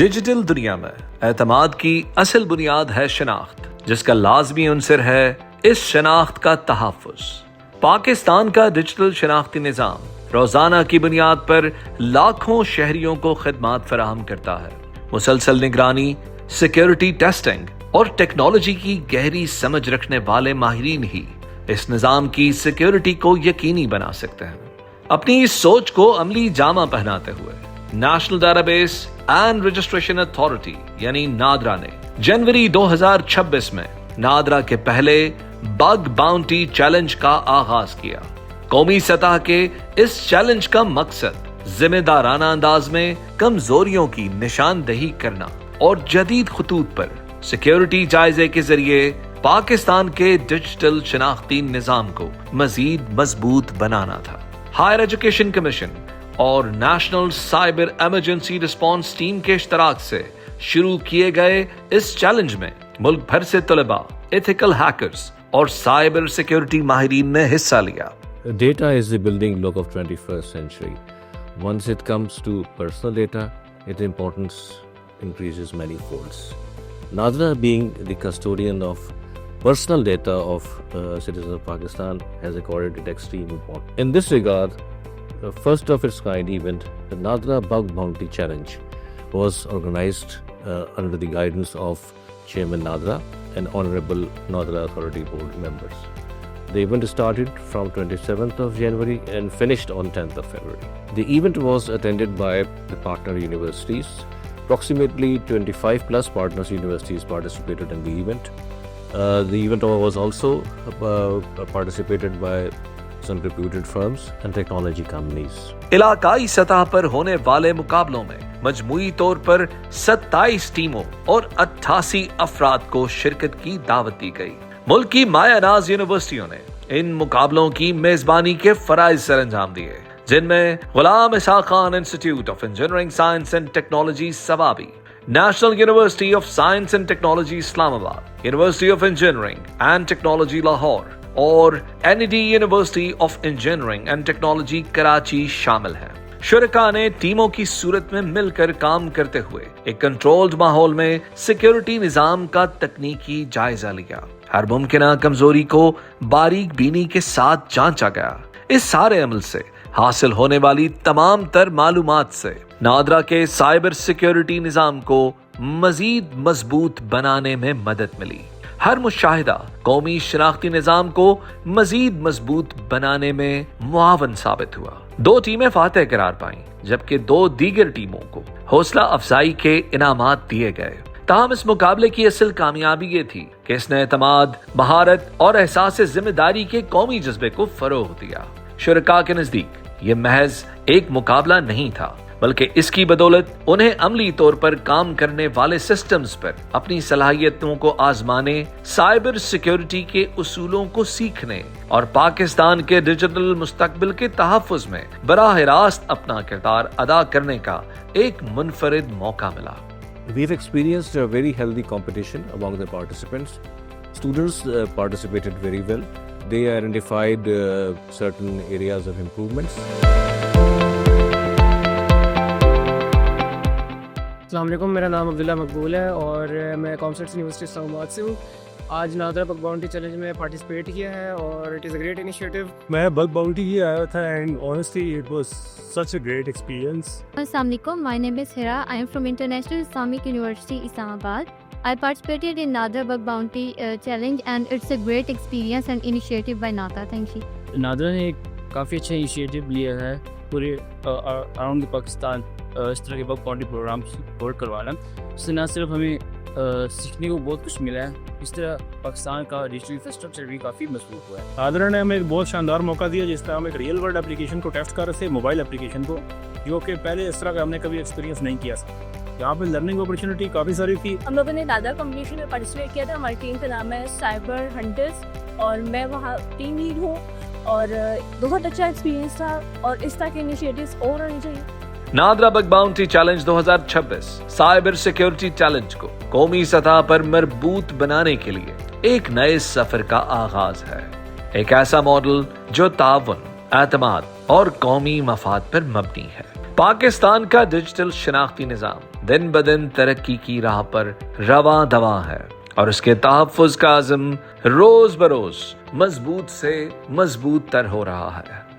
Digital دنیا میں اعتماد کی اصل بنیاد ہے شناخت، جس کا لازمی عنصر ہے اس شناخت کا تحفظ۔ پاکستان کا ڈیجیٹل شناختی نظام روزانہ کی بنیاد پر لاکھوں شہریوں کو خدمات فراہم کرتا ہے۔ مسلسل نگرانی، سیکیورٹی ٹیسٹنگ اور ٹیکنالوجی کی گہری سمجھ رکھنے والے ماہرین ہی اس نظام کی سیکیورٹی کو یقینی بنا سکتے ہیں۔ اپنی اس سوچ کو عملی جامہ پہناتے ہوئے national data base and registration authority یعنی نادرا نے جنوری 2026 میں نادرا کے پہلے بگ باؤنٹی چیلنج کا آغاز کیا۔ قومی سطح کے اس چیلنج کا مقصد ذمہ دارانہ انداز میں کمزوریوں کی نشاندہی کرنا اور جدید خطوط پر سیکیورٹی جائزے کے ذریعے پاکستان کے ڈیجیٹل شناختی نظام کو مزید مضبوط بنانا تھا۔ ہائر ایجوکیشن کمیشن اور national cyber emergency response team کے اشتراک سے شروع کیے گئے اس چیلنج میں ملک بھر سے طلباء، ایتھیکل ہیکرز اور سائبر سیکیورٹی ماہرین نے حصہ لیا۔ Data is the building block of 21st century. Once it comes to personal data, its importance increases many folds. Nadra, being the custodian of personal data of citizens of Pakistan, has accorded it extreme importance. In this regard, the first of its kind event, the Nadra Bug Bounty Challenge, was organized under the guidance of Chairman Nadra and Honorable Nadra Authority Board members. The event started from 27th of January and finished on 10th of February. The event was attended by the partner universities. Approximately 25 plus partners universities participated in the event. The event was also participated by some reputed firms and technology companies. علاقائی سطح پر ہونے والے مقابلوں میں مجموعی طور پر 27 ٹیموں اور 88 افراد کو شرکت کی دعوت دی گئی۔ ملک کی مایہ ناز یونیورسٹیوں نے ان مقابلوں کی میزبانی کے فرائض سر انجام دیے، جن میں Ghulam Ishaq Khan Institute of Engineering Science and Technology Swabi, National University of Science and Technology Islamabad, University of Engineering and Technology Lahore اور NED University of Engineering and Technology Karachi شامل ہیں۔ شرکاء نے ٹیموں کی صورت میں مل کر کام کرتے ہوئے ایک کنٹرولڈ ماحول میں سیکیورٹی نظام کا تکنیکی جائزہ لیا۔ ہر ممکنہ کمزوری کو باریک بینی کے ساتھ جانچا گیا۔ اس سارے عمل سے حاصل ہونے والی تمام تر معلومات سے نادرا کے سائبر سیکیورٹی نظام کو مزید مضبوط بنانے میں مدد ملی۔ ہر مشاہدہ قومی شناختی نظام کو مزید مضبوط بنانے میں معاون ثابت ہوا۔ 2 ٹیمیں فاتح قرار پائیں، جبکہ 2 دیگر ٹیموں کو حوصلہ افزائی کے انعامات دیے گئے۔ تاہم اس مقابلے کی اصل کامیابی یہ تھی کہ اس نے اعتماد، مہارت اور احساس ذمہ داری کے قومی جذبے کو فروغ دیا۔ شرکاء کے نزدیک یہ محض ایک مقابلہ نہیں تھا، بلکہ اس کی بدولت انہیں عملی طور پر کام کرنے والے سسٹمز پر اپنی صلاحیتوں کو آزمانے، سائبر سیکیورٹی کے اصولوں کو سیکھنے اور پاکستان کے ڈیجیٹل مستقبل کے تحفظ میں براہ راست اپنا کردار ادا کرنے کا ایک منفرد موقع ملا۔ We've experienced a very healthy competition among the participants. Students participated very well. They identified certain areas of improvements. السلام علیکم، میرا نام عبداللہ مقبول ہے اور میں کامسٹس یونیورسٹی اسلام آباد سے ہوں۔ آج نادرا بگ باؤنٹی چیلنج میں پارٹیسپیٹ کیا ہے اور it is a great initiative. میں بگ باؤنٹی ہی آیا تھا and honestly it was such a great experience. السلام علیکم، my name is Hira, I am from International Islamic University Islamabad. I participated in Nadra Bug Bounty Challenge and it's a great experience and initiative by NATA. Thank you. NADRA نے ایک کافی اچھا initiative لیا ہے پورے around Pakistan اس طرح کے بگ باؤنٹی پروگرام سپورٹ کروانا۔ اس سے نہ صرف ہمیں سیکھنے کو بہت کچھ ملا ہے، اس طرح پاکستان کا ڈیجیٹل انفراسٹرکچر بھی کافی مضبوط ہوا ہے۔ نادرا نے ہمیں ایک بہت شاندار موقع دیا جس طرح ہم ایک ریئل ورلڈ اپلیکیشن کو ٹیسٹ کر رہے تھے، موبائل اپلیکیشن کو، جو کہ پہلے اس طرح کا ہم نے کبھی ایکسپیرینس نہیں کیا تھا۔ یہاں پہ لرننگ اپرچونیٹی کافی ساری تھی۔ ہم لوگوں نے نادرا کمپٹیشن میں پارٹیسپیٹ کیا تھا۔ ہماری ٹیم کا نام ہے سائبر ہنٹرز اور میں وہاں ٹیم لیڈ ہوں اور بہت اچھا ایکسپیرینس تھا اور اس طرح کے انیشیٹوز اور ہونے چاہیے۔ NADRA bug bounty challenge 2026 cyber security challenge کو قومی سطح پر مربوط بنانے کے لیے ایک نئے سفر کا آغاز ہے، ایک ایسا ماڈل جو تعاون، اعتماد اور قومی مفاد پر مبنی ہے۔ پاکستان کا ڈیجیٹل شناختی نظام دن بدن ترقی کی راہ پر رواں دواں ہے اور اس کے تحفظ کا عزم روز بروز مضبوط سے مضبوط تر ہو رہا ہے۔